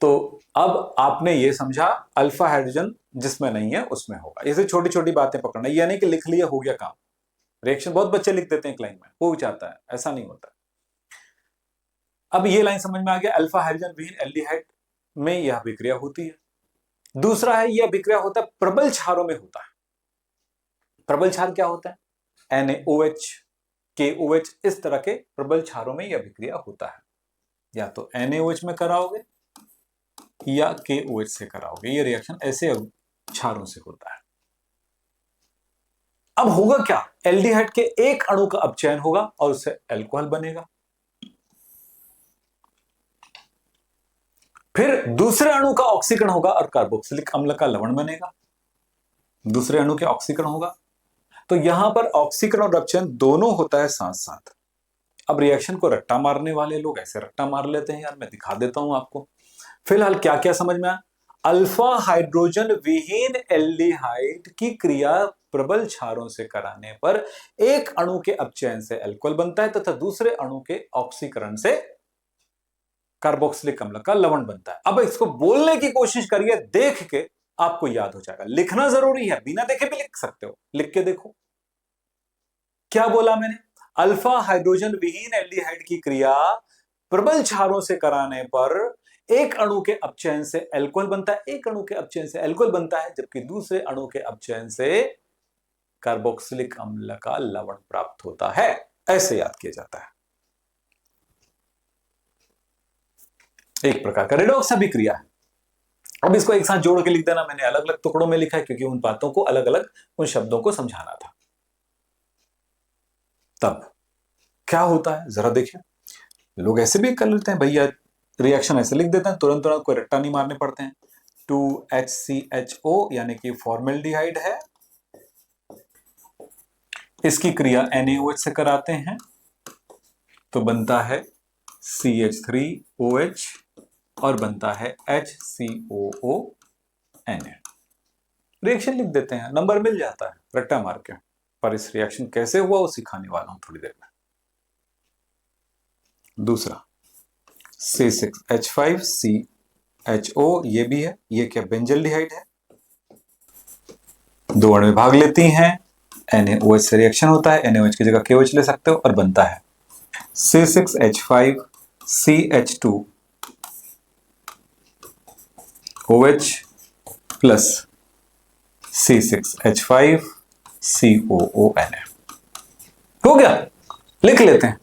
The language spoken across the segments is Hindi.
तो अब आपने ये समझा अल्फा हाइड्रोजन जिसमें नहीं है उसमें होगा। इसे छोटी छोटी बातें पकड़ना, ये नहीं कि लिख लिया हो गया काम। रिएक्शन बहुत बच्चे लिख देते हैं एक लाइन में, हो जाता है, ऐसा नहीं होता। अब ये लाइन समझ में आ गया, अल्फा हाइड्रोजन विहीन एल्डिहाइड में यह अभिक्रिया होती है। दूसरा है, यह अभिक्रिया होता है प्रबल क्षारों में होता है। प्रबल क्षार क्या होता है? NaOH, KOH, इस तरह के प्रबल क्षारों में यह अभिक्रिया होता है। या तो NaOH में कराओगे या KOH से कराओगे, ये रिएक्शन ऐसे क्षारों से होता है। अब होगा क्या? एल्डिहाइड के एक अणु का अपचयन होगा और उससे अल्कोहल बनेगा। फिर दूसरे अणु का ऑक्सीकरण होगा और कार्बोक्सिलिक अम्ल का लवण बनेगा। दूसरे अणु के ऑक्सीकरण होगा, तो यहां पर ऑक्सीकरण और अपचयन दोनों होता है साथ साथ। अब रिएक्शन को रट्टा मारने वाले लोग ऐसे रट्टा मार लेते हैं यार, मैं दिखा देता हूं आपको। फिलहाल क्या क्या समझ में आया? अल्फा हाइड्रोजन विहीन एल्डिहाइड की क्रिया प्रबल क्षारों से कराने पर एक अणु के अपचयन से अल्कोहल बनता है तथा दूसरे अणु के ऑक्सीकरण से कार्बोक्सिलिक अम्ल का लवण बनता है। अब इसको बोलने की कोशिश करिए, देख के आपको याद हो जाएगा। लिखना जरूरी है, बिना देखे भी लिख सकते हो, लिख के देखो। क्या बोला मैंने? अल्फा हाइड्रोजन विहीन एल्डिहाइड की क्रिया प्रबल क्षारों से कराने पर एक अणु के अपचयन से अल्कोहल बनता है, एक अणु के अपचयन से अल्कोहल बनता है, जबकि दूसरे अणु के अपचयन से कार्बोक्सिलिक अम्ल का लवण प्राप्त होता है। ऐसे याद किया जाता है। एक प्रकार का रेडॉक्स अभिक्रिया है। अब इसको एक साथ जोड़ के लिख देना, मैंने अलग अलग टुकड़ों में लिखा है क्योंकि उन बातों को अलग अलग, उन शब्दों को समझाना था। तब क्या होता है जरा देखिए, लोग ऐसे भी कर लेते हैं भैया, रिएक्शन ऐसे लिख देते हैं, तुरंत तुरंत कोई रट्टा नहीं मारने पड़ते हैं। 2HCHO यानी कि फॉर्मेल्डिहाइड है, इसकी क्रिया NaOH से कराते हैं तो बनता है CH3OH और बनता है HCOONA। रिएक्शन लिख देते हैं, नंबर मिल जाता है रट्टा मार के। पर इस रिएक्शन कैसे हुआ वो सिखाने वाला हूं थोड़ी देर में। दूसरा C6H5CHO, ये भी है, ये क्या बेंजल्डिहाइड है। दो अणु में भाग लेती हैं, NaOH से रिएक्शन होता है, NaOH की जगह KOH ले सकते हो और बनता है C6H5CH2OH प्लस C6H5COONA। हो गया, लिख लेते हैं।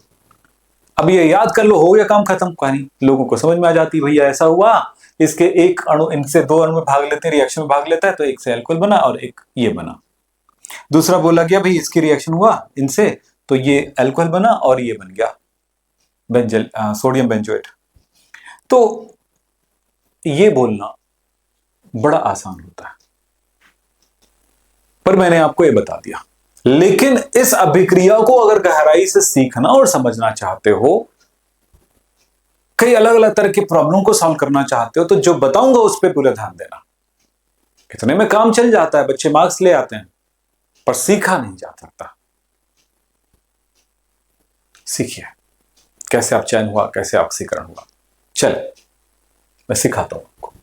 अब ये याद कर लो, हो गया काम खत्म। कहानी लोगों को समझ में आ जाती, भैया ऐसा हुआ, इसके एक अणु, इनसे दो अणु में भाग लेते हैं, रिएक्शन में भाग लेता है, तो एक से अल्कोहल बना और एक ये बना। दूसरा बोला गया भाई इसकी रिएक्शन हुआ इनसे, तो ये अल्कोहल बना और ये बन गया सोडियम बेंजोएट। तो ये बोलना बड़ा आसान होता है, पर मैंने आपको ये बता दिया। लेकिन इस अभिक्रिया को अगर गहराई से सीखना और समझना चाहते हो, कई अलग अलग तरह की प्रॉब्लम को सॉल्व करना चाहते हो, तो जो बताऊंगा उस पर पूरा ध्यान देना। इतने में काम चल जाता है, बच्चे मार्क्स ले आते हैं, पर सीखा नहीं जा सकता। सीखिए कैसे अपचयन हुआ, कैसे ऑक्सीकरण हुआ। चल मैं सिखाता हूं आपको।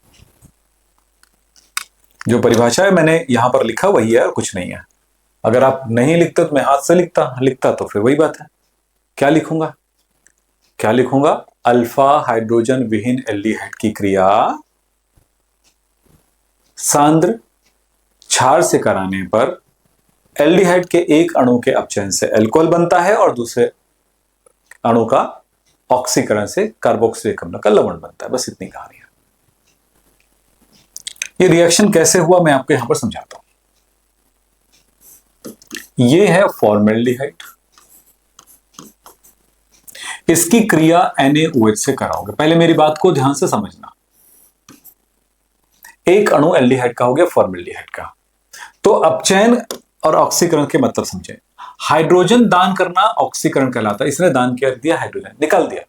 जो परिभाषा है मैंने यहां पर लिखा वही है और कुछ नहीं है। अगर आप नहीं लिखते तो मैं हाथ से लिखता तो फिर वही बात है। क्या लिखूंगा? अल्फा हाइड्रोजन विहीन एल्डिहाइड की क्रिया सांद्र क्षार से कराने पर एल्डिहाइड के एक अणु के अपचयन से अल्कोहल बनता है और दूसरे अणु का ऑक्सीकरण से कार्बोक्सिलिक अम्ल का लवण बनता है। बस इतनी कहानी है। ये रिएक्शन कैसे हुआ मैं आपको यहां पर समझाता हूं। ये है फॉर्मेल्डिहाइड, इसकी क्रिया NaOH से कराओगे। पहले मेरी बात को ध्यान से समझना। एक अणु एल्डिहाइड का हो गया, फॉर्मेल्डिहाइड का। तो अपचयन और ऑक्सीकरण के मतलब समझे। हाइड्रोजन दान करना ऑक्सीकरण कहलाता है। इसने दान कर दिया, हाइड्रोजन निकाल दिया,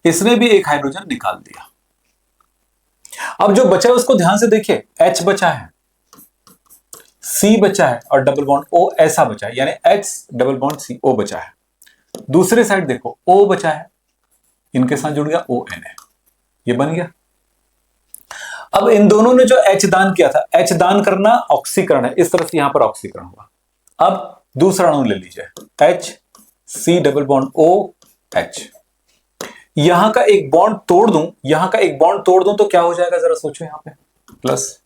इसने भी एक हाइड्रोजन निकाल दिया। अब जो बचा है उसको ध्यान से देखिए। H बचा है, C बचा है और डबल बॉन्ड O ऐसा बचा है, यानी H डबल बॉन्ड CO बचा है। दूसरे साइड देखो O बचा है, इनके साथ जुड़ गया ONA, ये बन गया। अब इन दोनों ने जो H दान किया था, H दान करना ऑक्सीकरण है, इस तरह से यहां पर ऑक्सीकरण हुआ। अब दूसरा अणु ले लीजिए, H C double bond O H। यहां का एक बॉन्ड तोड़ दूं, यहां का एक बॉन्ड तोड़ दूं तो क्या हो जाएगा, जरा सोचो। यहां पे plus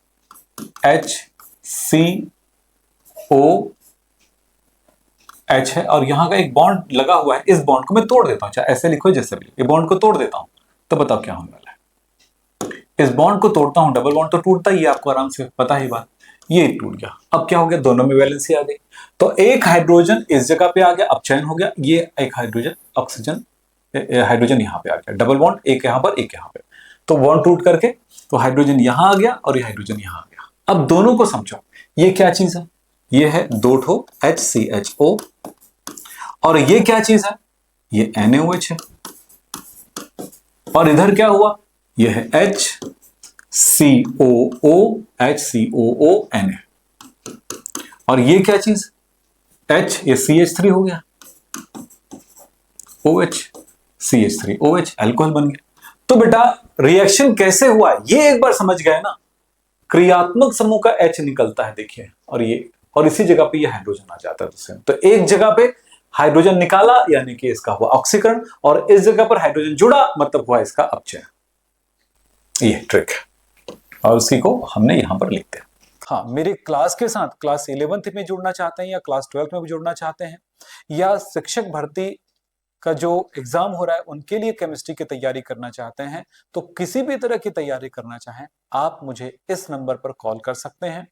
H C O H है और यहां का एक बॉन्ड लगा हुआ है, इस बॉन्ड को मैं तोड़ देता हूं, चाहे ऐसे लिखो जैसे भी, ये बॉन्ड को तोड़ देता हूं, तो बताओ क्या होने वाला है। इस बॉन्ड को तोड़ता हूं, डबल बॉन्ड तो टूटता ही है, आपको आराम से पता ही बात, ये टूट गया। अब क्या हो गया, दोनों में वैलेंसी आ गई, तो एक हाइड्रोजन इस जगह पे आ गया, अब चयन हो गया, ये एक हाइड्रोजन ऑक्सीजन, हाइड्रोजन यहां पे आ गया, डबल बॉन्ड एक यहां पर एक यहां पे, तो बॉन्ड टूट करके तो हाइड्रोजन यहां आ गया और ये हाइड्रोजन यहां आ गया। अब दोनों को समझो, ये क्या चीज है, ये है दो ठो HCHO, और ये क्या चीज है, ये NaOH है, और इधर क्या हुआ, ये है HCOO Na, और ये क्या चीज, H, ये CH3 हो गया, OH CH3 OH, अल्कोहल बन गया। तो बेटा रिएक्शन कैसे हुआ ये एक बार समझ गए ना, क्रियात्मक समूह का H निकलता है, देखिए, और ये, और इसी जगह पे ये हाइड्रोजन आ जाता है दूसरे, तो एक जगह पे हाइड्रोजन निकाला यानी कि इसका हुआ ऑक्सीकरण, और इस जगह पर हाइड्रोजन जुड़ा मतलब हुआ इसका अपचयन। ये ट्रिक है और उसी को हमने यहां पर लिखते हैं। हाँ, मेरे क्लास के साथ क्लास 11th में जुड़ना चाहते हैं या क्लास 12th में भी जुड़ना चाहते हैं, या शिक्षक भर्ती का जो एग्जाम हो रहा है उनके लिए केमिस्ट्री की तैयारी करना चाहते हैं, तो किसी भी तरह की तैयारी करना चाहें आप मुझे इस नंबर पर कॉल कर सकते हैं।